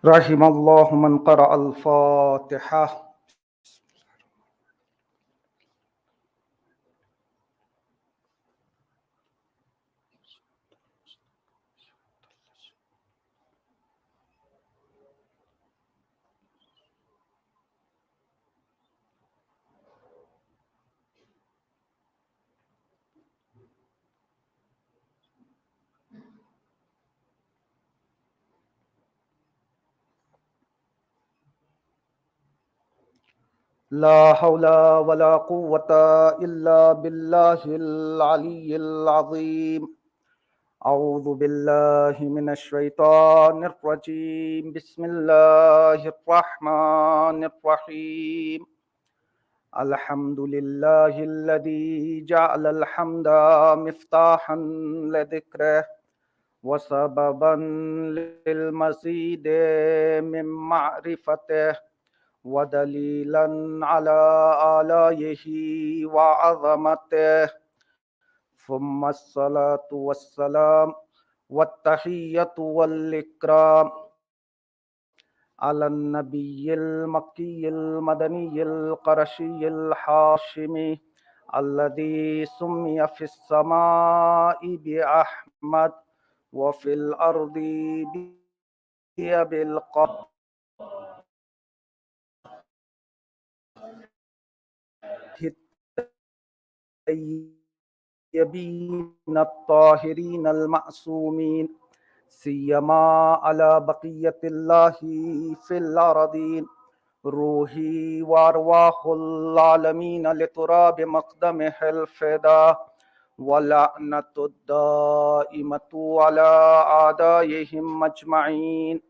رحم الله من قرأ الفاتحة. لا حول ولا قوة إلا بالله العلي العظيم. أعوذ بالله من الشيطان الرجيم. بسم الله الرحمن الرحيم. الحمد لله الذي جعل الحمد مفتاحا لذكره وسببا للمزيد من معرفته ودليلا على آلائه وعظمته، ثم الصلاة والسلام والتحية والإكرام على النبي المكي المدني القرشي الحاشمي الذي سمي في السماء بأحمد وفي الأرض بأبي القاسم الطيبين الطاهرين المعصومين، سيما على بقية الله في الأرضين. روحي وأرواح العالمين لتراب مقدمه الفداء، ولعنة الدائمة على أعدائهم أجمعين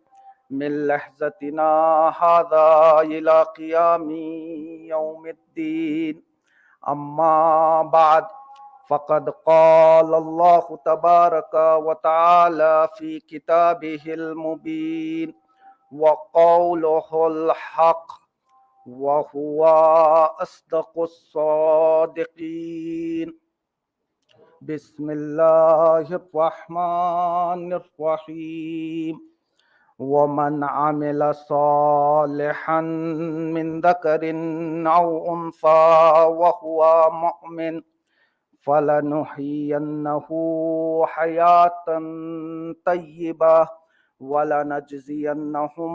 من لحظتنا هذا إلى قيام يوم الدين. أما بعد، فقد قال الله تبارك وتعالى في كتابه المبين وقوله الحق وهو أصدق الصادقين. بسم الله الرحمن الرحيم. ومن عمل صالحا من ذكر أو أنثى وهو مؤمن فلنحيينه حياة طيبة ولنجزينهم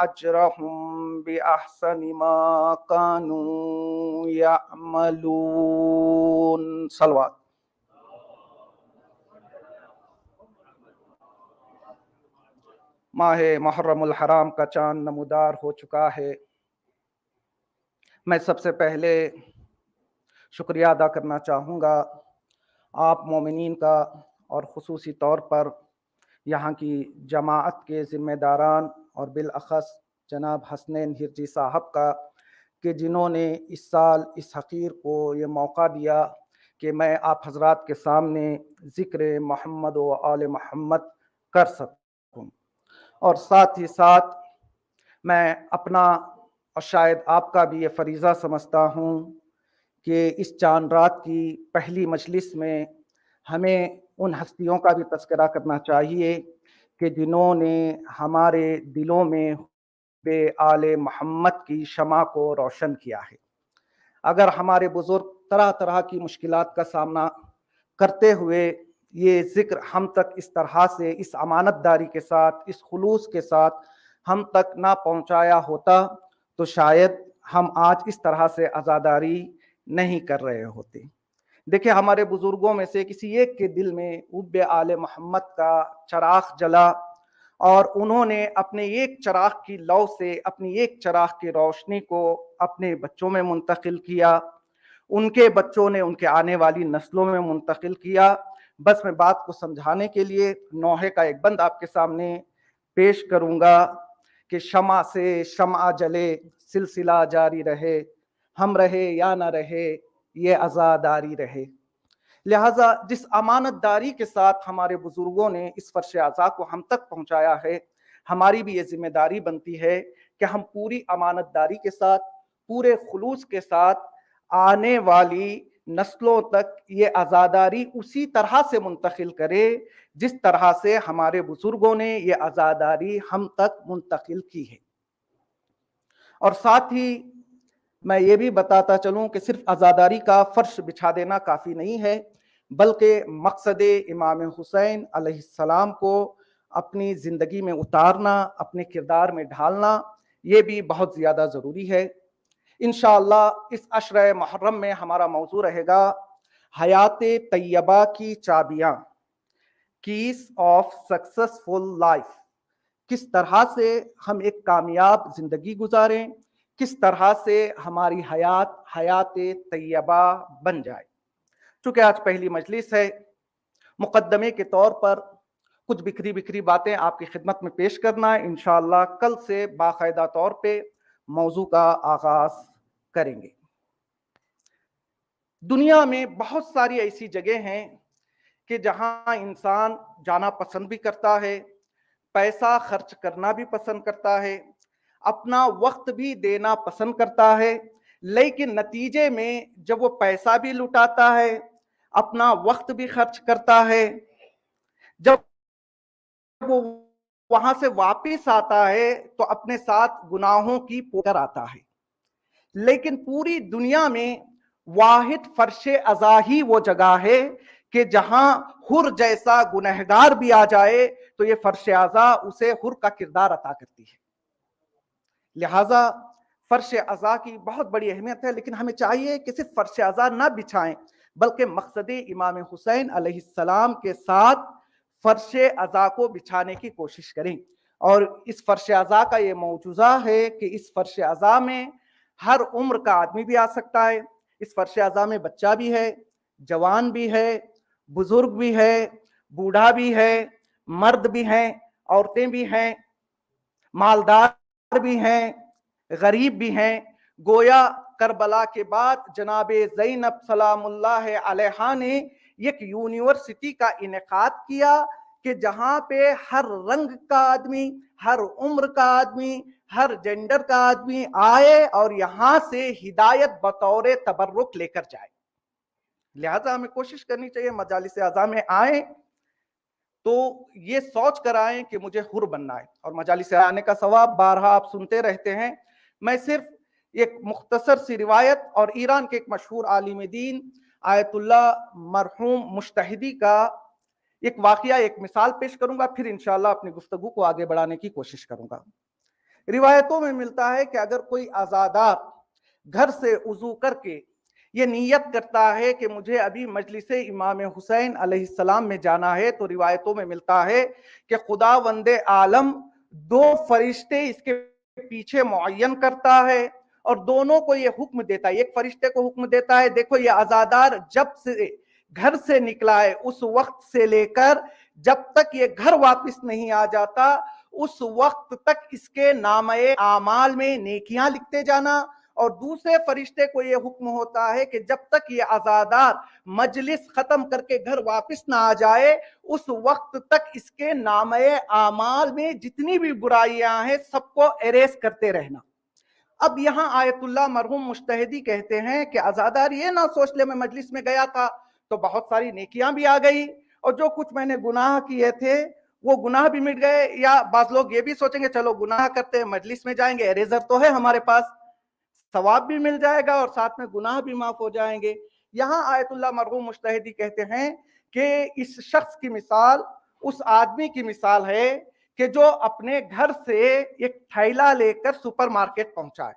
أجرهم بأحسن ما كانوا يعملون. صلوات. ماہ محرم الحرام کا چاند نمودار ہو چکا ہے۔ میں سب سے پہلے شکریہ ادا کرنا چاہوں گا آپ مومنین کا، اور خصوصی طور پر یہاں کی جماعت کے ذمہ داران اور بالاخص جناب حسنین ہرجی صاحب کا، کہ جنہوں نے اس سال اس حقیر کو یہ موقع دیا کہ میں آپ حضرات کے سامنے ذکر محمد و آل محمد کر سکوں، اور ساتھ ہی ساتھ میں اپنا اور شاید آپ کا بھی یہ فریضہ سمجھتا ہوں کہ اس چاند رات کی پہلی مجلس میں ہمیں ان ہستیوں کا بھی تذکرہ کرنا چاہیے کہ جنہوں نے ہمارے دلوں میں بے آل محمد کی شمع کو روشن کیا ہے۔ اگر ہمارے بزرگ طرح طرح کی مشکلات کا سامنا کرتے ہوئے یہ ذکر ہم تک اس طرح سے، اس امانت داری کے ساتھ، اس خلوص کے ساتھ ہم تک نہ پہنچایا ہوتا تو شاید ہم آج اس طرح سے عزاداری نہیں کر رہے ہوتے۔ دیکھیں، ہمارے بزرگوں میں سے کسی ایک کے دل میں حب آل محمد کا چراغ جلا، اور انہوں نے اپنے ایک چراغ کی لو سے اپنی ایک چراغ کی روشنی کو اپنے بچوں میں منتقل کیا، ان کے بچوں نے ان کے آنے والی نسلوں میں منتقل کیا۔ بس میں بات کو سمجھانے کے لیے نوحے کا ایک بند آپ کے سامنے پیش کروں گا کہ شمع سے شمع جلے، سلسلہ جاری رہے، ہم رہے یا نہ رہے یہ عزاداری رہے۔ لہٰذا جس امانت داری کے ساتھ ہمارے بزرگوں نے اس فرش عزا کو ہم تک پہنچایا ہے، ہماری بھی یہ ذمہ داری بنتی ہے کہ ہم پوری امانت داری کے ساتھ، پورے خلوص کے ساتھ آنے والی नस्लों तक ये आज़ादारी उसी तरह से मुंतकिल करे जिस तरह से हमारे बुजुर्गों ने ये आज़ादारी हम तक मुंतकिल की है। और साथ ही मैं ये भी बताता चलूं कि सिर्फ आज़ादारी का फर्श बिछा देना काफ़ी नहीं है, बल्कि मकसद इमाम हुसैन अलैहिस्सलाम को अपनी ज़िंदगी में उतारना, अपने किरदार में ढालना, ये भी बहुत ज़्यादा ज़रूरी है। इंशाअल्लाह इस अशर मुहर्रम में हमारा मौजू रहेगा हयात तैयबा की चाबियाँ, कीज ऑफ सक्सेसफुल लाइफ। किस तरह से हम एक कामयाब ज़िंदगी गुजारें, किस तरह से हमारी हयात तैयबा बन जाए। चूँकि आज पहली मजलिस है, मुकद्दमे के तौर पर कुछ बिखरी बिखरी बातें आपकी खिदमत में पेश करना है। इंशाअल्लाह कल से बाकायदा तौर पे मौजू का आगाज़ करेंगे। दुनिया में बहुत सारी ऐसी जगह हैं कि जहां इंसान जाना पसंद भी करता है, पैसा खर्च करना भी पसंद करता है, अपना वक्त भी देना पसंद करता है, लेकिन नतीजे में जब वो पैसा भी लुटाता है, अपना वक्त भी खर्च करता है, जब वो वहां से वापिस आता है तो अपने साथ गुनाहों की पोकर आता है। लेकिन पूरी दुनिया में वाहिद फर्शे अज़ा ही वो जगह है कि जहां हुर जैसा गुनहगार भी आ जाए तो ये फर्शे अज़ा उसे हुर का किरदार अता करती है। लिहाजा फर्शे अज़ा की बहुत बड़ी अहमियत है, लेकिन हमें चाहिए कि सिर्फ फर्शे अज़ा ना बिछाएं, बल्कि मकसद इमाम हुसैन अलैहिस्सलाम के साथ फर्शे अज़ा को बिछाने की कोशिश करें। और इस फर्शे अज़ा का ये मौजूज़ा है कि इस फर्शे अज़ा में हर उम्र का आदमी भी आ सकता है। इस फर्शे अज़ा में बच्चा भी है, जवान भी है, बुजुर्ग भी है, बूढ़ा भी है, मर्द भी हैं, औरतें भी हैं, मालदार भी हैं, गरीब भी हैं। गोया करबला के बाद जनाबे ज़ैनब सलामुल्लाह अलैहा ने एक यूनिवर्सिटी का इनेकाद किया कि जहां पे हर रंग का आदमी, हर उम्र का आदमी, हर जेंडर का आदमी आए और यहां से हिदायत बतौर तबर्रुक लेकर जाए। लिहाजा हमें कोशिश करनी चाहिए मजालिस अज़ा में आए तो ये सोच कर आए कि मुझे हुर बनना है। और मजालिस आने का सवाब बारहा आप सुनते रहते हैं। मैं सिर्फ एक मुख्तसर सी रिवायत और ईरान के एक मशहूर आलिम दीन आयतुल्लाह मरहूम मुश्तहिदी का एक वाकया, एक मिसाल पेश करूंगा, फिर इंशाअल्लाह अपनी गुफ्तगू को आगे बढ़ाने की कोशिश करूंगा। रिवायतों में मिलता है कि अगर कोई आज़ादार घर से उजू करके ये नीयत करता है कि मुझे अभी मजलिस इमाम हुसैन अलैहिस्सलाम में जाना है, तो रिवायतों में मिलता है कि खुदा वंदे आलम दो फरिश्ते इसके पीछे मुअय्यन करता है और दोनों को ये हुक्म देता है। एक फरिश्ते को हुक्म देता है, देखो ये आज़ादार जब से घर से निकला है उस वक्त से लेकर जब तक ये घर वापस नहीं आ जाता उस वक्त तक इसके नामे आमाल में नेकियां लिखते जाना। और दूसरे फरिश्ते को यह हुक्म होता है कि जब तक ये आज़ादार मजलिस खत्म करके घर वापस ना आ जाए उस वक्त तक इसके नामे आमाल में जितनी भी बुराइयां हैं सबको एरेस करते रहना। अब यहाँ आयतुल्लाह मरहूम मुश्तहिदी कहते हैं कि आज़ादार ये ना सोच ले मैं मजलिस में गया था तो बहुत सारी नेकियां भी आ गई और जो कुछ मैंने गुनाह किए थे वो गुनाह भी मिट गए, या बाज लोग ये भी सोचेंगे चलो गुनाह करते हैं मजलिस में जाएंगे, एरेजर तो है हमारे पास, सवाब भी मिल जाएगा और साथ में गुनाह भी माफ हो जाएंगे। यहाँ आयतुल्लाह मरहूम मुश्तहिदी कहते हैं कि इस शख्स की मिसाल उस आदमी की मिसाल है कि जो अपने घर से एक थैला लेकर सुपरमार्केट पहुंचा है।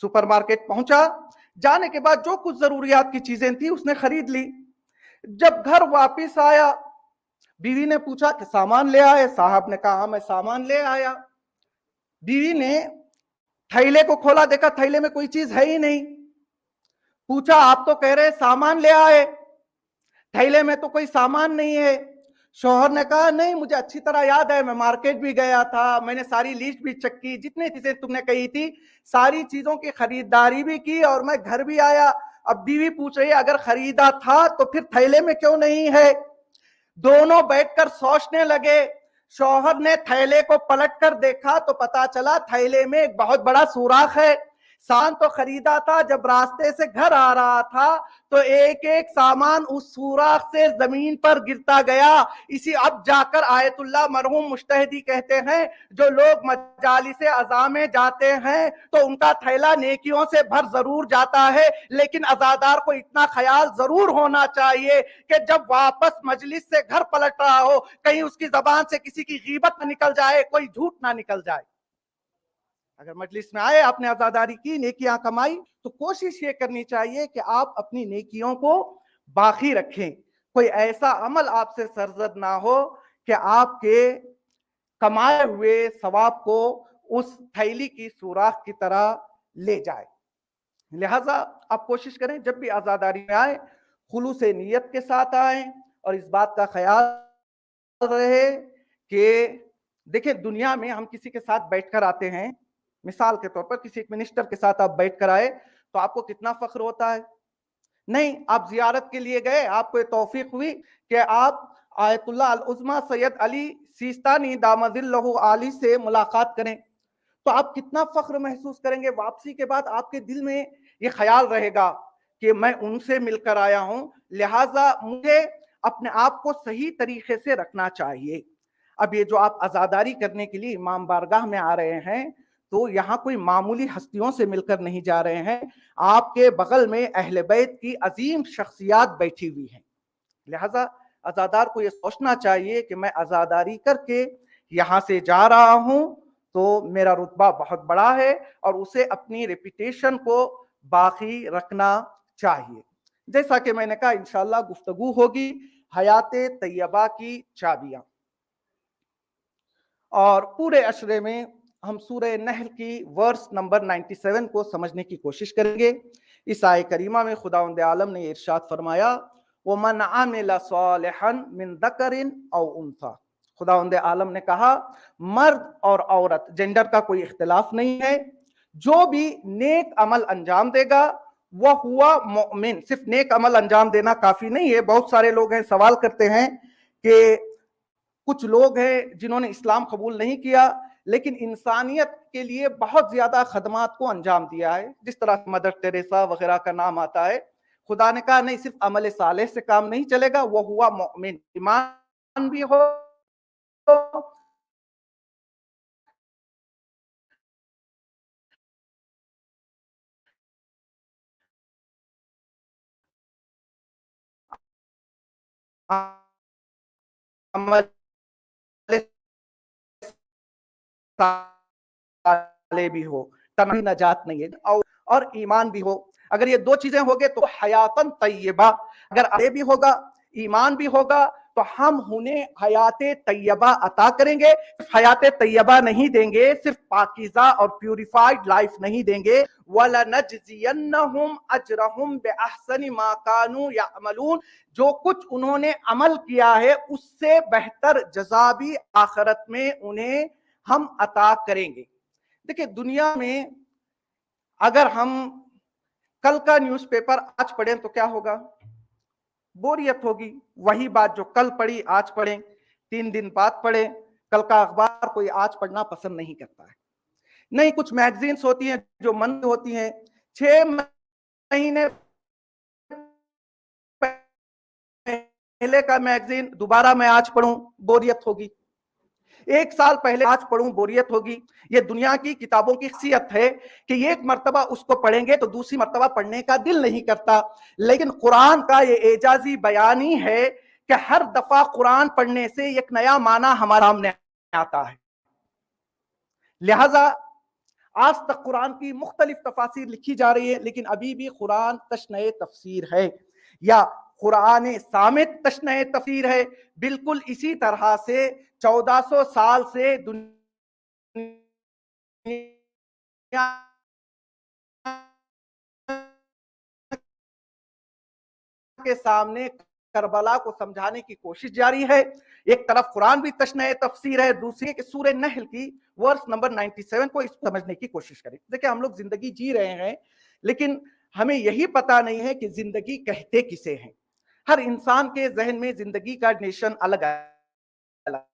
सुपरमार्केट पहुंचा, जाने के बाद जो कुछ जरूरियात की चीजें थी उसने खरीद ली। जब घर वापस आया बीवी ने पूछा कि सामान ले आए? साहब ने कहा मैं सामान ले आया। बीवी ने थैले को खोला, देखा थैले में कोई चीज है ही नहीं। पूछा आप तो कह रहे सामान ले आए, थैले में तो कोई सामान नहीं है। शौहर ने कहा नहीं मुझे अच्छी तरह याद है, मैं मार्केट भी गया था, मैंने सारी लिस्ट भी चेक की, जितनी चीजें तुमने कही थी सारी चीजों की खरीदारी भी की और मैं घर भी आया। अब बीवी पूछ रही है अगर खरीदा था तो फिर थैले में क्यों नहीं है? दोनों बैठकर सोचने लगे। शौहर ने थैले को पलट कर देखा तो पता चला थैले में एक बहुत बड़ा सुराख है। सामान तो खरीदा था, जब रास्ते से घर आ रहा था तो एक एक सामान उस सुराख से जमीन पर गिरता गया। इसी अब जाकर आयतुल्लाह मरहूम मुश्तहदी कहते हैं, जो लोग मजालिस अज़ा में जाते हैं तो उनका थैला नेकियों से भर जरूर जाता है, लेकिन अज़ादार को इतना ख्याल जरूर होना चाहिए कि जब वापस मजलिस से घर पलट रहा हो, कहीं उसकी जबान से किसी की गीबत न निकल जाए, कोई झूठ ना निकल जाए। अगर मजलिस में आए, आपने अज़ादारी की, नेकियां कमाई, तो कोशिश ये करनी चाहिए कि आप अपनी नेकियों को बाकी रखें। कोई ऐसा अमल आपसे सरजद ना हो कि आपके कमाए हुए सवाब को उस थैली की सुराख की तरह ले जाए। लिहाजा आप कोशिश करें, जब भी आज़ादारी में आए, खुलूस नीयत के साथ आए और इस बात का ख्याल रहे कि देखिए, दुनिया में हम किसी के साथ बैठकर आते हैं, मिसाल के तौर पर किसी एक मिनिस्टर के साथ आप बैठकर आए तो आपको कितना फख्र होता है। नहीं, आप जियारत के लिए गए, आपको ये तौफीक हुई कि आप आयतुल्लाह अल उज़्मा सैयद अली सिस्तानी दामदिल्लहु आली से मुलाकात करें, तो आप कितना फख्र महसूस करेंगे। वापसी के बाद आपके दिल में ये ख्याल रहेगा कि मैं उनसे मिलकर आया हूं, लिहाजा मुझे अपने आप को सही तरीके से रखना चाहिए। अब ये जो आप अज़ादारी करने के लिए इमाम बारगाह में आ रहे हैं, तो यहाँ कोई मामूली हस्तियों से मिलकर नहीं जा रहे हैं, आपके बगल में अहले बैत की अजीम शख्सियात बैठी हुई हैं। लिहाजा अज़ादार को ये सोचना चाहिए कि मैं अज़ादारी करके यहाँ से जा रहा हूँ तो मेरा रुतबा बहुत बड़ा है, और उसे अपनी रेपुटेशन को बाकी रखना चाहिए। जैसा कि मैंने कहा, इंशाअल्लाह गुफ्तगू होगी हयाते तैयबा की चाबियां, और पूरे अशरे में हम सूरह नहल की वर्स नंबर 97 को समझने की कोशिश करेंगे। इस आय करीमा में खुदावंद आलम ने इरशाद फरमाया, वमन आमिल सालिहन मिन दकरिन औ उन्सा। खुदावंद आलम ने कहा, मर्द और औरत, जेंडर का कोई इख्तिलाफ नहीं है, जो भी नेक अमल अंजाम देगा वह हुआ मोमिन। सिर्फ नेक अमल अंजाम देना काफी नहीं है। बहुत सारे लोग हैं, सवाल करते हैं कि कुछ लोग हैं जिन्होंने इस्लाम कबूल नहीं किया, लेकिन इंसानियत के लिए बहुत ज्यादा खदमात को अंजाम दिया है, जिस तरह मदर टेरेसा वगैरह का नाम आता है। खुदा ने कहा, नहीं, सिर्फ अमल सालेह से काम नहीं चलेगा, वो हुआ मोमिन। ईमान भी हो, अमल साले भी हो, तभी नजात नहीं है, और ईमान भी हो। अगर ये दो चीजें हो गए तो हयातन तैयबा। अगर ये भी होगा, ईमान भी होगा, तो हम उन्हें हयाते तैयबा अता करेंगे। हयाते तैयबा नहीं देंगे, सिर्फ पाकीज़ा और प्यूरिफाइड लाइफ नहीं देंगे। वलनजज़ियन्नहुम अजरहुम बिअहसनि मा कानू यअमलून। जो कुछ उन्होंने अमल किया है उससे बेहतर जज़ा भी आखिरत में उन्हें हम अता करेंगे। देखिए, दुनिया में अगर हम कल का न्यूज़पेपर आज पढ़ें तो क्या होगा? बोरियत होगी। वही बात जो कल पढ़ी आज पढ़ें, 3 दिन बाद पढ़ें। कल का अखबार कोई आज पढ़ना पसंद नहीं करता है। नहीं, कुछ मैगजीन्स होती हैं जो मन होती हैं, 6 महीने पहले का मैगजीन दोबारा मैं आज पढ़ूं, बोरियत होगी। 1 साल पहले आज पढ़ूं, बोरियत होगी। ये दुनिया की किताबों की खसियत है कि एक मर्तबा उसको पढ़ेंगे तो दूसरी मर्तबा पढ़ने का दिल नहीं करता। लेकिन कुरान का ये एजाजी बयान ही है कि हर दफा कुरान पढ़ने से एक नया माना हमारे सामने आता है। लिहाजा आज तक कुरान की मुख्तलिफ तफासिर लिखी जा रही है, लेकिन अभी भी कुरान तशनए तफसीर है, या कुरान सामित तशनए तफसीर है। बिल्कुल इसी तरह से 1400 साल से दुनिया के सामने करबला को समझाने की कोशिश जारी है। एक तरफ कुरान भी तशनए तफसीर है, दूसरी कि सूरह नहल की वर्स नंबर 97 को इस समझने की कोशिश करें। देखिए, हम लोग जिंदगी जी रहे हैं, लेकिन हमें यही पता नहीं है कि जिंदगी कहते किसे हैं। हर इंसान के जहन में जिंदगी का नेशन अलग अलग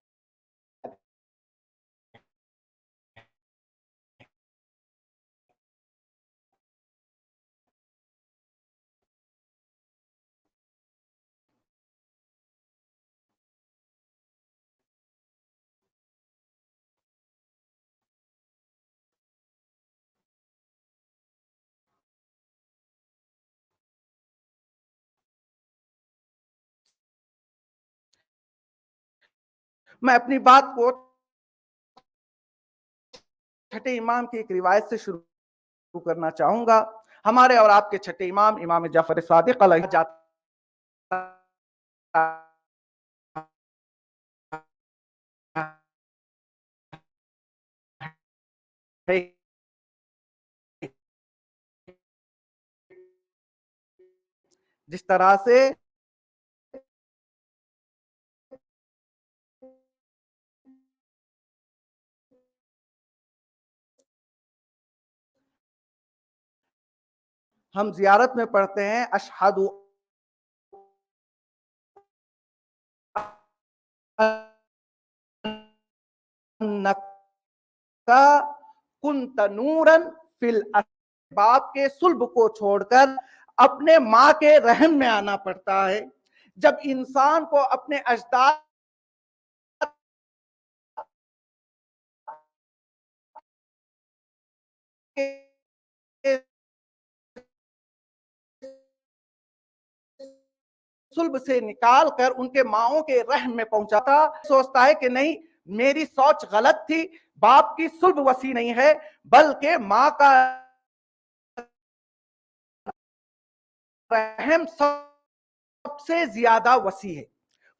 میں اپنی بات کو چھٹے امام کی ایک روایت سے شروع کرنا چاہوں گا. ہمارے اور آپ کے چھٹے امام امام جعفر صادق علیہ جاتا ہے جس طرح سے ہم زیارت میں پڑھتے ہیں اشہد انک کنت نورا فی الارض. باپ کے صلب کو چھوڑ کر اپنے ماں کے رحم میں آنا پڑتا ہے. جب انسان کو اپنے اجداد کے صلب سے نکال کر ان کے ماؤں کے رحم میں پہنچاتا، سوچتا ہے کہ نہیں میری سوچ غلط تھی، باپ کی صلب وسیع نہیں ہے بلکہ ماں کا رحم سب سے زیادہ وسیع ہے.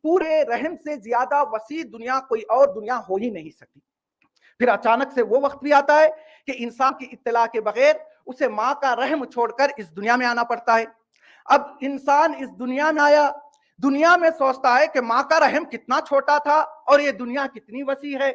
پورے رحم سے زیادہ وسیع دنیا کوئی اور دنیا ہو ہی نہیں سکتی. پھر اچانک سے وہ وقت بھی آتا ہے کہ انسان کی اطلاع کے بغیر اسے ماں کا رحم چھوڑ کر اس دنیا میں آنا پڑتا ہے. اب انسان اس دنیا میں آیا، دنیا میں سوچتا ہے کہ ماں کا رحم کتنا چھوٹا تھا اور یہ دنیا کتنی وسیع ہے.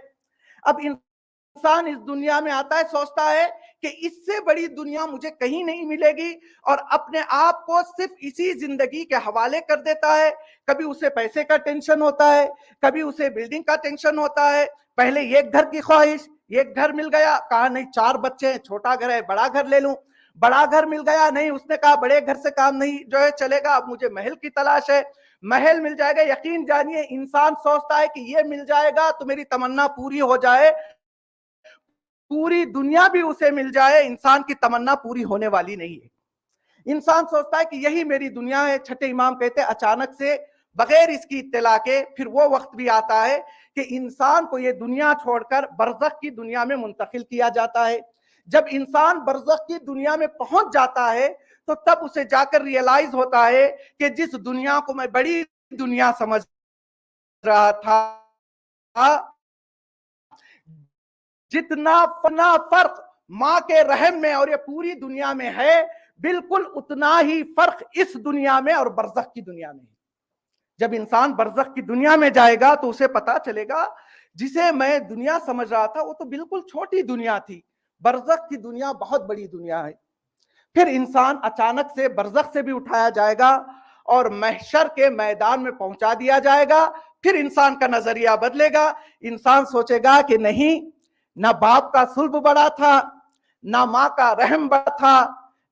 اب انسان اس دنیا میں آتا ہے، سوچتا ہے کہ اس سے بڑی دنیا مجھے کہیں نہیں ملے گی، اور اپنے آپ کو صرف اسی زندگی کے حوالے کر دیتا ہے. کبھی اسے پیسے کا ٹینشن ہوتا ہے، کبھی اسے بلڈنگ کا ٹینشن ہوتا ہے. پہلے ایک گھر کی خواہش، ایک گھر مل گیا، کہا نہیں 4 بچے ہیں، چھوٹا گھر ہے بڑا گھر لے لوں. بڑا گھر مل گیا، نہیں اس نے کہا بڑے گھر سے کام نہیں جو ہے چلے گا، اب مجھے محل کی تلاش ہے. محل مل جائے گا. یقین جانیے انسان سوچتا ہے کہ یہ مل جائے گا تو میری تمنا پوری ہو جائے. پوری دنیا بھی اسے مل جائے، انسان کی تمنا پوری ہونے والی نہیں ہے. انسان سوچتا ہے کہ یہی میری دنیا ہے. چھٹے امام کہتے ہیں اچانک سے بغیر اس کی اطلاع کے پھر وہ وقت بھی آتا ہے کہ انسان کو یہ دنیا چھوڑ کر برزخ کی دنیا میں منتقل کیا جاتا ہے. جب انسان برزخ کی دنیا میں پہنچ جاتا ہے تو تب اسے جا کر ریئلائز ہوتا ہے کہ جس دنیا کو میں بڑی دنیا سمجھ رہا تھا، جتنا فرق ماں کے رحم میں اور یہ پوری دنیا میں ہے، بالکل اتنا ہی فرق اس دنیا میں اور برزخ کی دنیا میں ہے. جب انسان برزخ کی دنیا میں جائے گا تو اسے پتا چلے گا جسے میں دنیا سمجھ رہا تھا وہ تو بالکل چھوٹی دنیا تھی، برزخ کی دنیا بہت بڑی دنیا ہے. پھر انسان اچانک سے برزخ سے بھی اٹھایا جائے گا اور محشر کے میدان میں پہنچا دیا جائے گا. پھر انسان کا نظریہ بدلے گا. انسان سوچے گا کہ نہیں، نہ باپ کا صلب بڑا تھا، نہ ماں کا رحم بڑا تھا،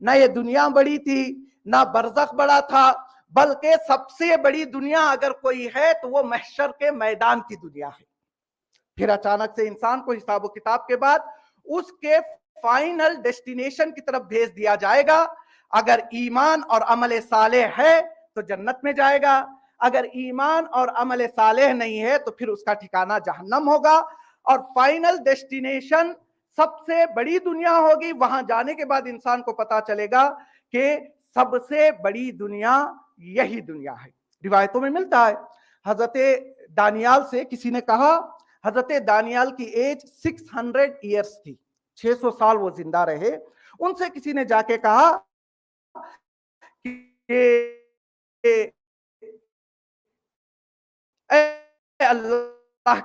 نہ یہ دنیا بڑی تھی، نہ برزخ بڑا تھا، بلکہ سب سے بڑی دنیا اگر کوئی ہے تو وہ محشر کے میدان کی دنیا ہے. پھر اچانک سے انسان کو حساب و کتاب کے بعد اس کے فائنل ڈیسٹینیشن کی طرف بھیج دیا جائے گا. اگر ایمان اور عمل صالح ہے تو جنت میں جائے گا، اگر ایمان اور عمل صالح نہیں ہے تو پھر اس کا ٹھکانہ جہنم ہوگا. اور فائنل ڈیسٹینیشن سب سے بڑی دنیا ہوگی. وہاں جانے کے بعد انسان کو پتا چلے گا کہ سب سے بڑی دنیا یہی دنیا ہے. روایتوں میں ملتا ہے حضرت دانیال سے کسی نے کہا، حضرت دانیال کی ایج 600 ایئرس تھی، 600 سال وہ زندہ رہے. ان سے کسی نے جا کے کہا کہ اے اللہ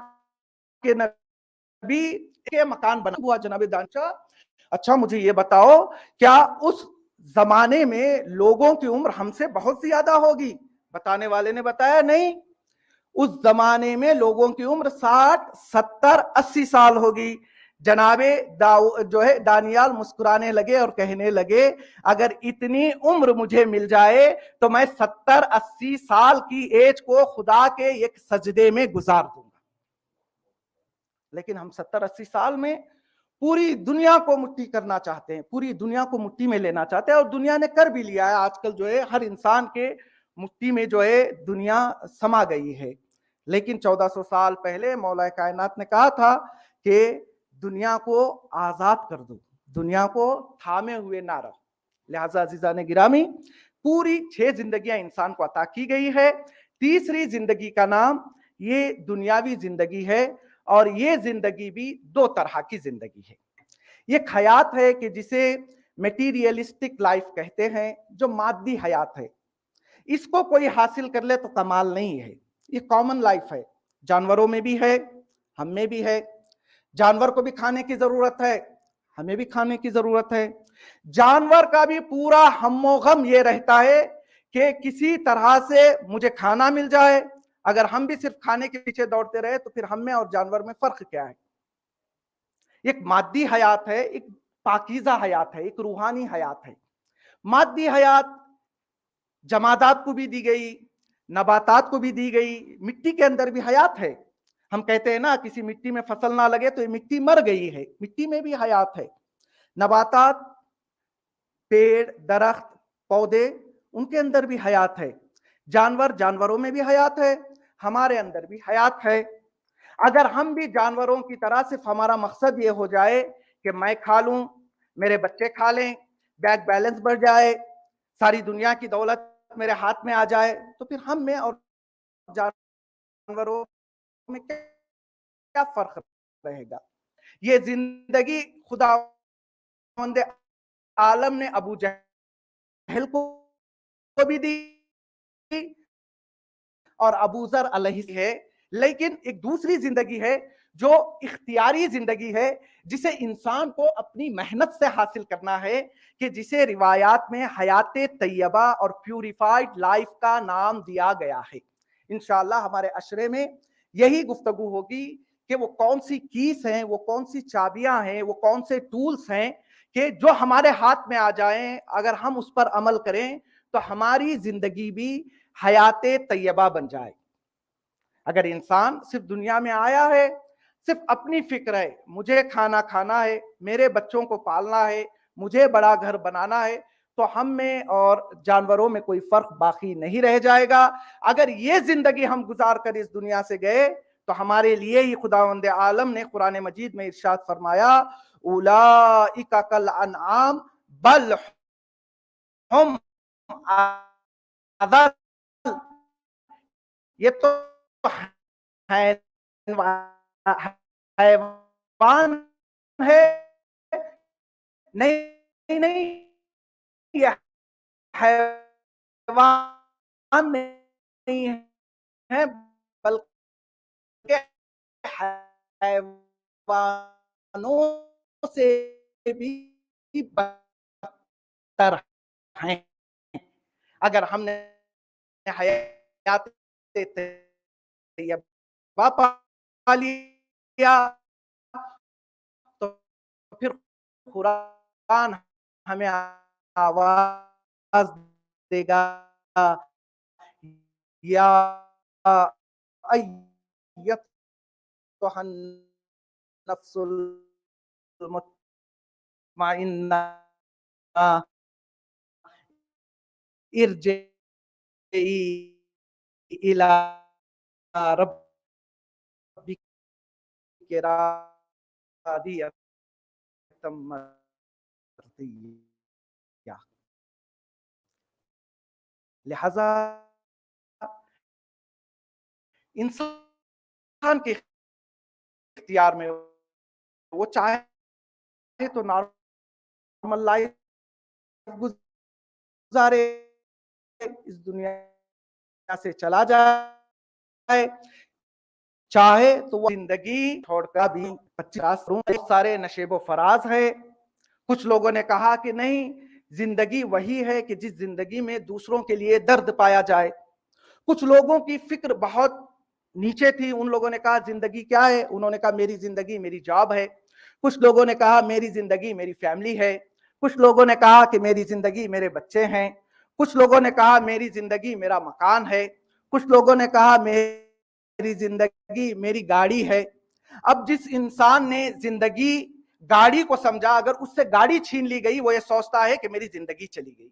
کے نبی کے مکان بنا ہوا جناب دانشاہ، اچھا مجھے یہ بتاؤ کیا اس زمانے میں لوگوں کی عمر ہم سے بہت زیادہ ہوگی؟ بتانے والے نے بتایا نہیں، اس زمانے میں لوگوں کی عمر 60 70 80 سال ہوگی. جناب جو ہے دانیال مسکرانے لگے اور کہنے لگے اگر اتنی عمر مجھے مل جائے تو میں 70 80 سال کی ایج کو خدا کے ایک سجدے میں گزار دوں گا. لیکن ہم 70 80 سال میں پوری دنیا کو مٹھی کرنا چاہتے ہیں، پوری دنیا کو مٹھی میں لینا چاہتے ہیں، اور دنیا نے کر بھی لیا ہے. آج کل جو ہے ہر انسان کے مٹھی میں جو ہے دنیا سما گئی ہے. लेकिन 1400 साल पहले मौला कायनात ने कहा था कि दुनिया को आजाद कर दो, दुनिया को थामे हुए ना रहो। लिहाजा अजीजा ने गिरामी, पूरी 6 जिंदगियां इंसान को अता की गई है। तीसरी जिंदगी का नाम ये दुनियावी जिंदगी है, और ये जिंदगी भी 2 तरह की जिंदगी है। ये हयात है कि जिसे मेटीरियलिस्टिक लाइफ कहते हैं, जो मादी हयात है। इसको कोई हासिल कर ले तो कमाल नहीं है, ये कॉमन लाइफ है। जानवरों में भी है, हम में भी है। जानवर को भी खाने की जरूरत है, हमें भी खाने की जरूरत है। जानवर का भी पूरा हम्मो गम ये रहता है कि किसी तरह से मुझे खाना मिल जाए। अगर हम भी सिर्फ खाने के पीछे दौड़ते रहे तो फिर हम में और जानवर में फर्क क्या है? एक मादी हयात है, एक पाकीज़ा हयात है, एक रूहानी हयात है। मादी हयात जमादात को भी दी गई, नबातात को भी दी गई, मिट्टी के अंदर भी हयात है। हम कहते हैं ना, किसी मिट्टी में फसल ना लगे तो ये मिट्टी मर गई है, मिट्टी में भी हयात है। नबातात, पेड़, दरख्त, पौधे, उनके अंदर भी हयात है। जानवर, जानवरों में भी हयात है, हमारे अंदर भी हयात है। अगर हम भी जानवरों की तरह सिर्फ हमारा मकसद ये हो जाए कि मैं खा लूं, मेरे बच्चे खा लें, बैंक बैलेंस बढ़ जाए, सारी दुनिया की दौलत मेरे हाथ में आ जाए, तो फिर हम में और जानवरों में क्या फर्क रहेगा? ये जिंदगी खुदावंद आलम ने अबू जहल को भी दी और अबू जर अलैहि है। लेकिन एक दूसरी जिंदगी है जो इख्तियारी जिंदगी है, जिसे इंसान को अपनी मेहनत से हासिल करना है, कि जिसे रिवायात में हयात तैयबा और प्यूरिफाइड लाइफ का नाम दिया गया है। इंशाअल्लाह हमारे अशरे में यही गुफ्तगू होगी कि वो कौन सी कीस हैं, वो कौन सी चाबियां हैं, वो कौन से टूल्स हैं कि जो हमारे हाथ में आ जाएं, अगर हम उस पर अमल करें तो हमारी जिंदगी भी हयात तैयबा बन जाए। अगर इंसान सिर्फ दुनिया में आया है, सिर्फ अपनी फिक्र है, मुझे खाना खाना है, मेरे बच्चों को पालना है, मुझे बड़ा घर बनाना है, तो हम में और जानवरों में कोई फर्क बाकी नहीं रह जाएगा। अगर ये जिंदगी हम गुजार कर इस दुनिया से गए तो हमारे लिए ही खुदावंद आलम ने कुरान मजीद में इरशाद फरमाया, उलाइका कल अनआम बल हुम अदल, ये तो हैवान है, नहीं नहीं, ये हैवान नहीं है, बल्कि हैवानों से भी बदतर हैं। अगर हमने हयात तैयबा पा लिया तो फिर कुरान हमें आवाज देगा, या अय्युहन नफ्सुल मुतमइन्ना इरजिई इला रब्बिकी रादियतम मर्दिया। लिहाजा इंसान के इख्तियार में, वो चाहे तो नॉर्मल लाइफ गुजारे, इस दुनिया से चला जाए, चाहे तो वो जिंदगी छोड़कर भी 50 बहुत सारे नशेबो फराज है। कुछ लोगों ने कहा कि नहीं, जिंदगी वही है कि जिस जिंदगी में दूसरों के लिए दर्द पाया जाए। कुछ लोगों की फिक्र बहुत नीचे थी, उन लोगों ने कहा जिंदगी क्या है? उन्होंने कहा मेरी जिंदगी मेरी जॉब है। कुछ लोगों ने कहा मेरी जिंदगी मेरी फैमिली है। कुछ लोगों ने कहा कि मेरी जिंदगी मेरे बच्चे हैं। कुछ लोगों ने कहा मेरी जिंदगी मेरा मकान है। कुछ लोगों ने कहा मेरी जिंदगी मेरी गाड़ी है। अब जिस इंसान ने जिंदगी गाड़ी को समझा, अगर उससे गाड़ी छीन ली गई, वो ये सोचता है कि मेरी जिंदगी चली गई।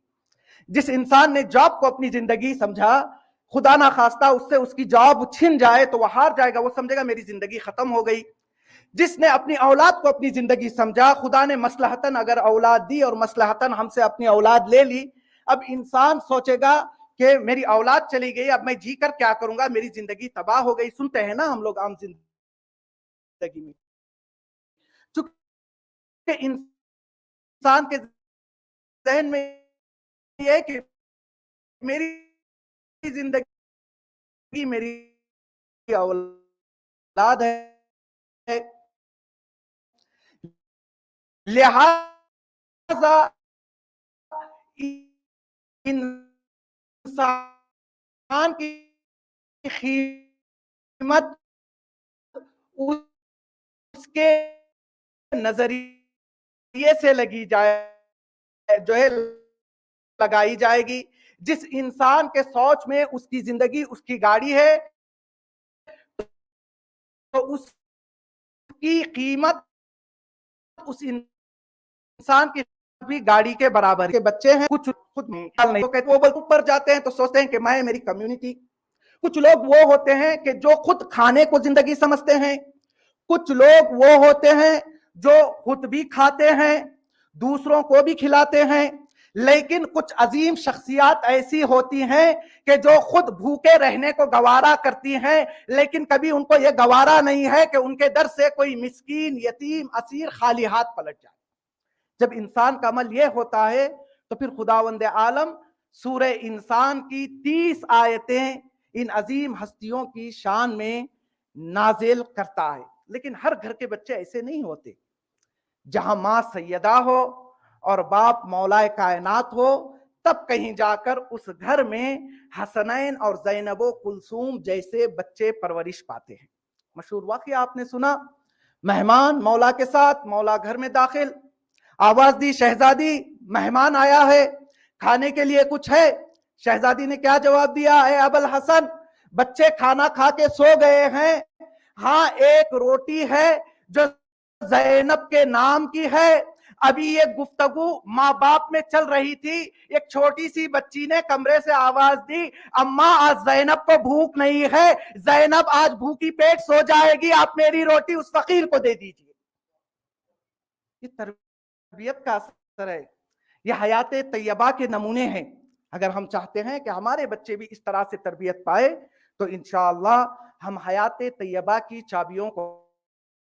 जिस इंसान ने जॉब को अपनी जिंदगी समझा, खुदा ना खास्ता उससे उसकी जॉब छिन जाए तो वह हार जाएगा, वो समझेगा मेरी जिंदगी खत्म हो गई। जिसने अपनी औलाद को अपनी जिंदगी समझा, खुदा ने मसलहतन अगर औलाद दी और मसलहतन हमसे अपनी औलाद ले ली, अब इंसान सोचेगा कि मेरी औलाद चली गई, अब मैं जी कर क्या करूंगा, मेरी जिंदगी तबाह हो गई। सुनते हैं ना हम लोग आम जिंदगी में, चूंकि इंसान के जहन में यह है कि मेरी जिंदगी मेरी औलाद है, लिहाजा इंसान की कीमत उसके नजरिए से लगी जाए जो है लगाई जाएगी। जिस इंसान के सोच में उसकी जिंदगी उसकी गाड़ी है, तो उसकी कीमत उस इंसान की भी गाड़ी के बराबर। के बच्चे हैं, कुछ खुद नहीं तो वो बल ऊपर जाते हैं तो सोचते हैं कि मैं मेरी कम्युनिटी। कुछ लोग वो होते हैं कि जो खुद खाने को जिंदगी समझते हैं, कुछ लोग वो होते हैं जो खुद भी खाते हैं, दूसरों को भी खिलाते हैं। लेकिन कुछ अजीम शख्सियात ऐसी होती हैं कि जो खुद भूखे रहने को गवारा करती हैं, लेकिन कभी उनको यह गवारा नहीं है कि उनके दर से कोई मिस्कीन, यतीम, असीर खाली हाथ पलट जाए। जब इंसान का अमल यह होता है तो फिर खुदावंद आलम सूरह इंसान की 30 आयतें इन अजीम हस्तियों की शान में नाजिल करता है। लेकिन हर घर के बच्चे ऐसे नहीं होते। जहां मां सैयदा हो और बाप मौलाए कायनात हो, तब कहीं जाकर उस घर में हसनैन और जैनबो कुलसूम जैसे बच्चे परवरिश पाते हैं। मशहूर वाकया आपने सुना, मेहमान मौला के साथ, मौला घर में दाखिल, आवाज दी शहजादी मेहमान आया है, खाने के लिए कुछ है? शहजादी ने क्या जवाब दिया है? अबुल हसन, बच्चे खाना खा के सो गए हैं, हाँ एक रोटी है जो जैनब के नाम की है। अभी ये गुफ्तगू माँ बाप में चल रही थी, एक छोटी सी बच्ची ने कमरे से आवाज दी, अम्मा आज जैनब को भूख नहीं है, जैनब आज भूखी पेट सो जाएगी, आप मेरी रोटी उस फकीर को दे दीजिए। ये तरबियत का असर है, ये हयात तैयबा के नमूने हैं। अगर हम चाहते हैं कि हमारे बच्चे भी इस तरह से तरबियत पाए, तो इंशाअल्लाह हम हयात तैयबा की चाबियों को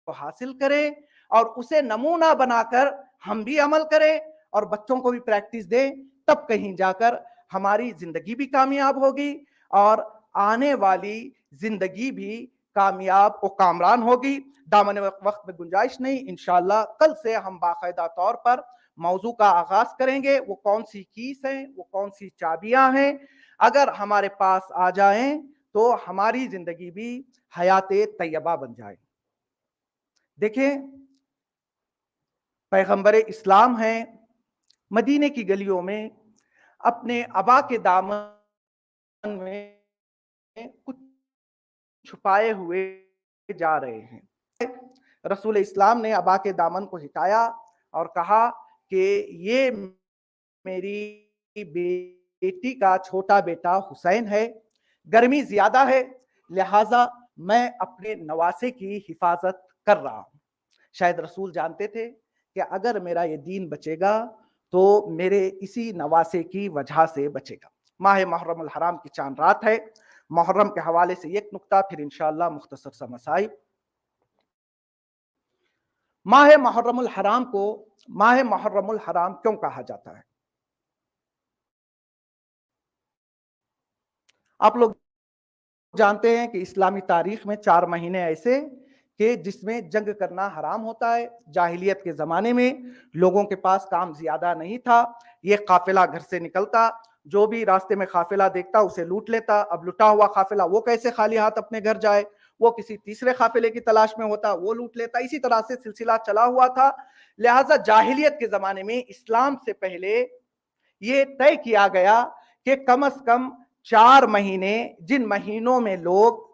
हासिल करें और उसे नमूना बनाकर हम भी अमल करें और बच्चों को भी प्रैक्टिस दें। तब कहीं जाकर हमारी जिंदगी भी कामयाब होगी और आने वाली जिंदगी भी कामयाब और कामरान होगी। दामन वक्त में गुंजाइश नहीं, इंशाअल्लाह कल से हम बाकायदा तौर पर मौजू का आगाज करेंगे। वो कौन सी कीस हैं, वो कौन सी चाबियां हैं, अगर हमारे पास आ जाएं तो हमारी जिंदगी भी हयात तैयबा बन जाए। देखिए, पैगंबर इस्लाम हैं, मदीने की गलियों में अपने अबा के दामन में कुछ छुपाए हुए जा रहे हैं। रसूल इस्लाम ने अबा के दामन को हिटाया और कहा कि ये मेरी बेटी का छोटा बेटा हुसैन है, गर्मी ज्यादा है, लिहाजा मैं अपने नवासे की हिफाजत कर रहा हूं। शायद रसूल जानते थे कि अगर मेरा ये दीन बचेगा तो मेरे इसी नवासे की वजह से बचेगा। माह मुहर्रम हराम की चांद रात है। मुहर्रम के हवाले से एक नुक्ता, फिर इंशाअल्लाह मुख्तसर सा मसाइल। माह मुहर्रम हराम को माह मुहर्रम हराम क्यों कहा जाता है? आप लोग जानते हैं कि इस्लामी तारीख में 4 महीने ऐसे कि जिसमें जंग करना हराम होता है। जाहिलियत के ज़माने में लोगों के पास काम ज़्यादा नहीं था, ये काफ़िला घर से निकलता, जो भी रास्ते में काफ़िला देखता उसे लूट लेता। अब लुटा हुआ काफ़िला वो कैसे खाली हाथ अपने घर जाए, वो किसी तीसरे काफ़िले की तलाश में होता, वो लूट लेता। इसी तरह से सिलसिला चला हुआ था। लिहाजा जाहिलियत के ज़माने में इस्लाम से पहले ये तय किया गया कि कम से कम 4 महीने, जिन महीनों में लोग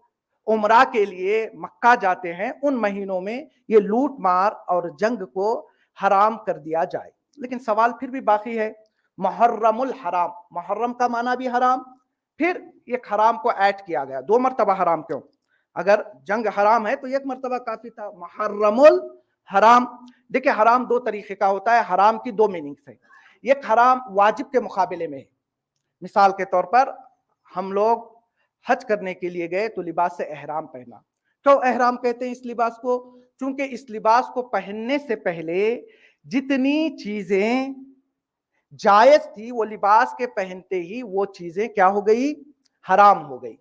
उम्रा के लिए मक्का जाते हैं, उन महीनों में ये लूट मार और जंग को हराम कर दिया जाए। लेकिन सवाल फिर भी बाकी है, मुहर्रमुल हराम, मुहर्रम का माना भी हराम, फिर एक हराम को ऐड किया गया, 2 मर्तबा हराम क्यों? अगर जंग हराम है तो 1 मर्तबा काफ़ी था। मुहर्रमुल हराम, देखिए हराम 2 तरीके का होता है, हराम की 2 मीनिंग्स है। एक हराम वाजिब के मुकाबले में है। मिसाल के तौर पर हम लोग हज करने के लिए गए तो लिबास एहराम पहना। क्यों एहराम कहते हैं इस लिबास को? क्योंकि इस लिबास को पहनने से पहले जितनी चीजें जायज थी वो लिबास के पहनते ही वो चीजें क्या हो गई? हराम हो गई।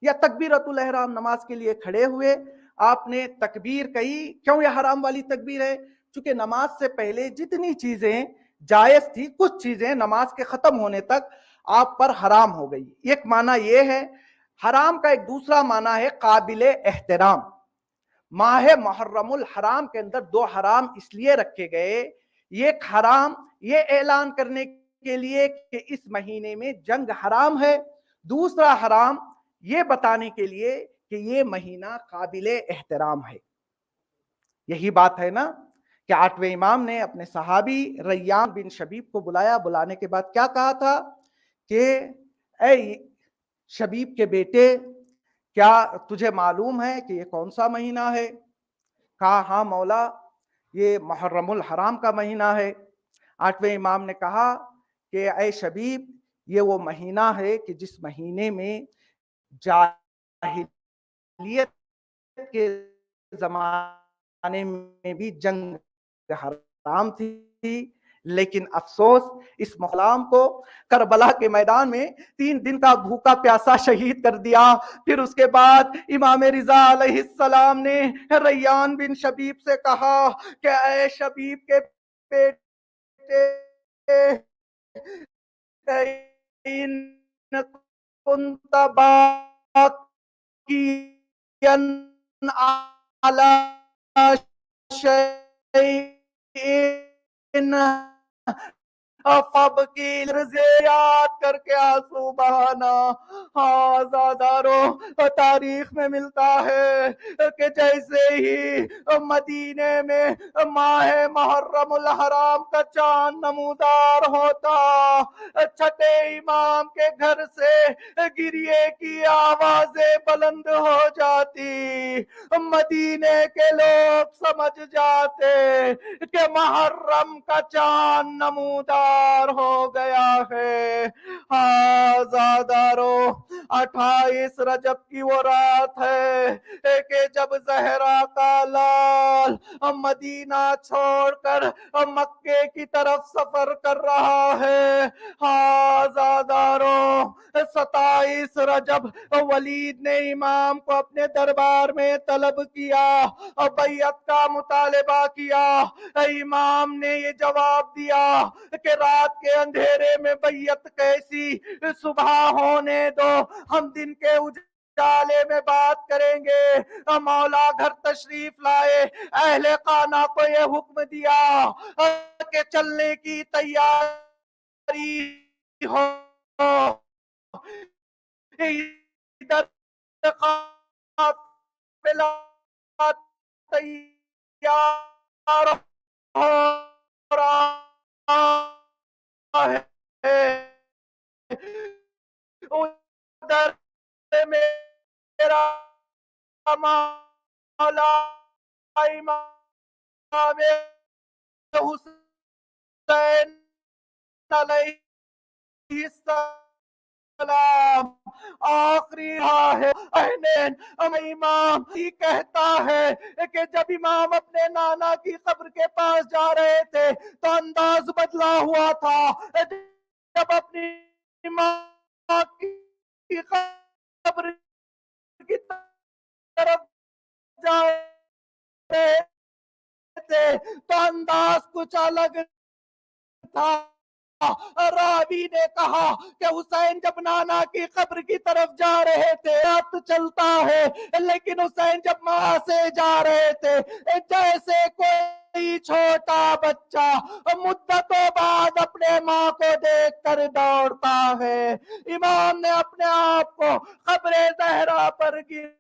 या तकबीरतुल एहराम, नमाज के लिए खड़े हुए, आपने तकबीर कही, क्यों यह हराम वाली तकबीर है? क्योंकि नमाज से पहले जितनी चीजें जायज थी, कुछ चीजें नमाज के खत्म होने तक आप पर हराम हो गई। एक माना यह है। हराम का एक दूसरा माना है काबिल एहतराम। माह मुहर्रमुल हराम के अंदर 2 हराम इसलिए रखे गए, एक हराम ये ऐलान करने के लिए कि इस महीने में जंग हराम है, दूसरा हराम ये बताने के लिए कि ये महीना काबिले एहतराम है। यही बात है ना कि 8वें इमाम ने अपने सहाबी रैयान बिन शबीब को बुलाया, बुलाने के बाद क्या कहा था कि ऐ शबीब के बेटे, क्या तुझे मालूम है कि ये कौन सा महीना है? कहा हाँ मौला, ये मुहर्रमुल हराम का महीना है। 8वें इमाम ने कहा कि ऐ शबीब, ये वो महीना है कि जिस महीने में जाहिलियत के जमाने में भी जंग हराम थी, लेकिन अफसोस इस मुग़लाम को करबला के मैदान में 3 दिन का भूखा प्यासा शहीद कर दिया। फिर उसके बाद इमाम रिजा अलैहिस्सलाम ने रैयान बिन शबीब से कहा कि ऐ शबीब के बेटे, इन कुंत बाकियन अला शैइन फब की याद करके आंसू बहाना। हाँ ज़ादारो, तारीख में मिलता है कि जैसे ही मदीने में माह मुहर्रमुल हराम का चांद नमूदार होता, छठे इमाम के घर से गिरिए की आवाजें बुलंद हो जाती। मदीने के लोग समझ जाते कि मुहर्रम का चांद नमूदार हो गया है। हाँ ज़ादारो, 28 रजब की वो रात है कि जब जहरा का लाल मदीना छोड़कर मक्के की तरफ सफर कर रहा है। हाँ ज़ादारो, 27 रजब वलीद ने इमाम को अपने दरबार में तलब किया और बैयत का मुतालबा किया। इमाम ने ये जवाब दिया कि रात के अंधेरे में बैयत कैसी, सुबह होने दो, हम दिन के उजाले में बात करेंगे। मौला घर तशरीफ लाए, अहले खाना को ये हुक्म दिया कि चलने की तैयारी हो। इधर काफिला तैयार हो रहा है, उधर मेरा मौला इमाम हुसैन अलैहिस्सलाम आखिरी है। इमाम ही कहता है कि जब इमाम अपने नाना की कब्र के पास जा रहे थे तो अंदाज बदला हुआ था। जब अपनी माँ की कब्र की तरफ जा रहे थे तो अंदाज कुछ अलग था। रावी ने कहा कि हुसैन जब नाना की कब्र की तरफ जा रहे थे रात चलता है, लेकिन हुसैन जब मां से जा रहे थे जैसे कोई छोटा बच्चा मुद्दतों बाद अपने माँ को देखकर दौड़ता है। इमाम ने अपने आप को कब्र ज़हरा पर गिर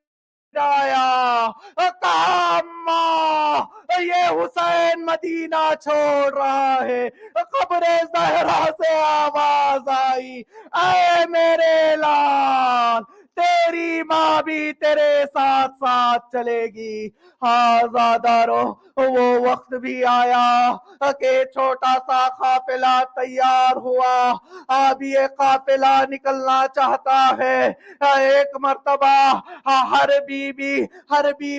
آیا، کہا اماں یہ حسین مدینہ چھوڑ رہا ہے، قبر زہرا سے آواز آئی، اے میرے لال تیری ماں بھی تیرے ساتھ ساتھ چلے گی۔ ہاں زادارو، وہ وقت بھی آیا کہ چھوٹا سا قافلہ تیار ہوا، اب یہ قافلہ نکلنا چاہتا ہے۔ ایک مرتبہ ہر بی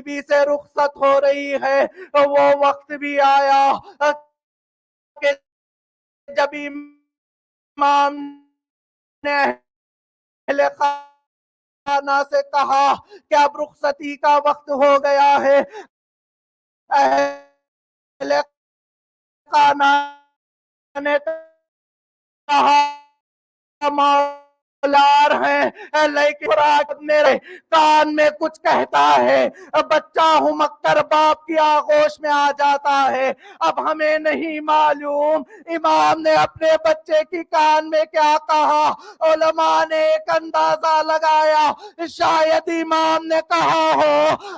بی سے رخصت ہو رہی ہے، وہ وقت بھی آیا کہ جب امام نے اہل خانہ سے کہا کہ اب رخصتی کا وقت ہو گیا ہے، اہل خانہ نے کہا مولار ہیں لیکن میرے کان میں کچھ کہتا ہے، بچہ ہوں مگر باپ کی آغوش میں آ جاتا ہے، اب ہمیں نہیں معلوم امام نے اپنے بچے کی کان میں کیا کہا۔ علماء نے ایک اندازہ لگایا، شاید امام نے کہا ہو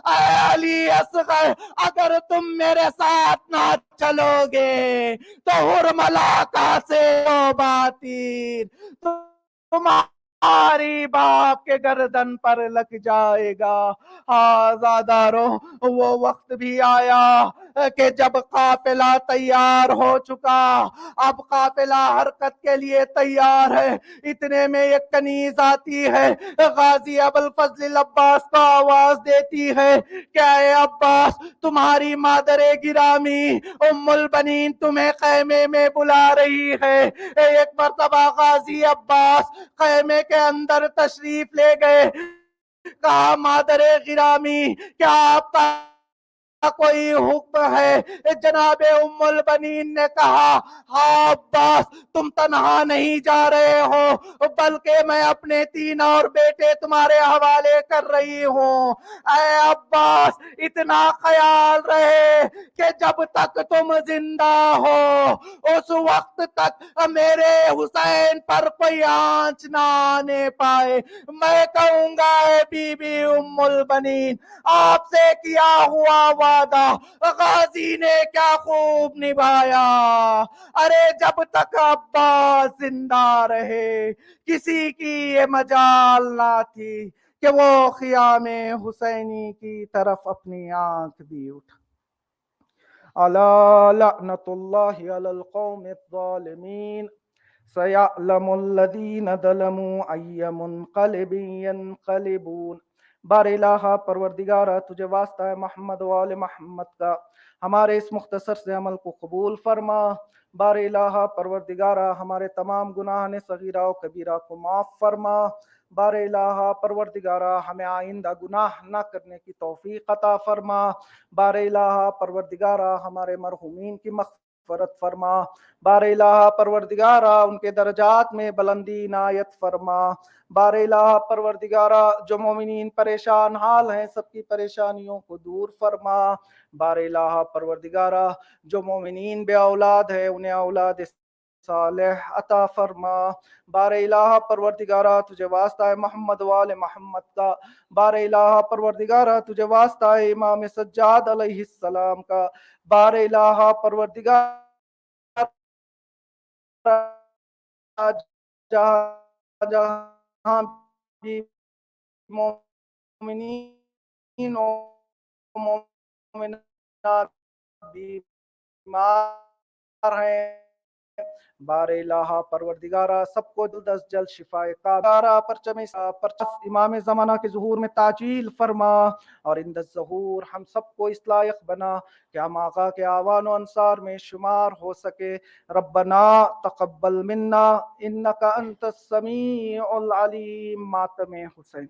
اے علی اصغر اگر تم میرے ساتھ نہ چلو گے تو حرملہ کا سے باتیر تمہاری باپ کے گردن پر لگ جائے گا۔ آزادارو، وہ وقت بھی آیا کہ جب قافلہ تیار ہو چکا، اب قافلہ حرکت کے لیے تیار ہے، اتنے میں ایک کنیز آتی ہے، غازی ابوالفضل العباس کو آواز دیتی ہے کہ اے عباس تمہاری مادر گرامی ام البنین تمہیں خیمے میں بلا رہی ہے۔ ایک مرتبہ غازی عباس خیمے کے اندر تشریف لے گئے، کہا مادر گرامی کیا آپ کا کوئی حکم ہے؟ جناب ام البنین نے کہا ہاں عباس تم تنہا نہیں جا رہے ہو بلکہ میں اپنے 3 اور بیٹے تمہارے حوالے کر رہی ہوں۔ اے عباس اتنا خیال رہے کہ جب تک تم زندہ ہو اس وقت تک میرے حسین پر کوئی آنچ نہ آنے پائے۔ میں کہوں گا اے بی بی ام البنین آپ سے کیا ہوا وعدہ غازی نے کیا خوب نبھایا۔ ارے جب تک عباس زندہ رہے کسی کی یہ مجال نہ تھی کہ وہ خیام حسینی کی طرف اپنی آنکھ بھی اٹھا۔ الا لعنت اللہ علی القوم الظالمین سیعلم الذین ظلموا ای منقلب ینقلبون۔ بار الہ پروردگارہ تجھے واسطہ ہے محمد و آل محمد کا، ہمارے اس مختصر سے عمل کو قبول فرما۔ بار الہ پروردگارہ ہمارے تمام گناہ صغیرہ و کبیرہ کو معاف فرما۔ بار الہ پروردگارہ ہمیں آئندہ گناہ نہ کرنے کی توفیق عطا فرما۔ بار الہ پروردگارہ ہمارے مرحومین کی مغفرت فرما۔ بار الہ پروردگارہ ان کے درجات میں بلندی عنایت فرما۔ بار الہ پروردگارہ جو مومنین پریشان حال ہیں سب کی پریشانیوں کو دور فرما۔ بار الہ پروردگارہ جو مومنین بے اولاد ہے انہیں اولاد صالح عطا فرما۔ بار الہ پروردگارہ تجھے واسطہ ہے محمد و آل محمد کا، بار الہ پروردگارہ تجھے واسطہ ہے امام سجاد علیہ السلام کا، بار الہ پروردگارہ جہاں جہاں بھی مومنین و مومنات بیمار ہیں، بار الہ پروردگارہ سب کو جلد از جلد شفا کاملہ پرچم امام زمانہ کے ظہور میں تعجیل فرما، اور عند الظہور ہم سب کو اس لائق بنا کہ ہم آقا کے اعوان و انصار میں شمار ہو سکے۔ ربنا تقبل منا انک انت السمیع العلیم۔ ماتم حسین۔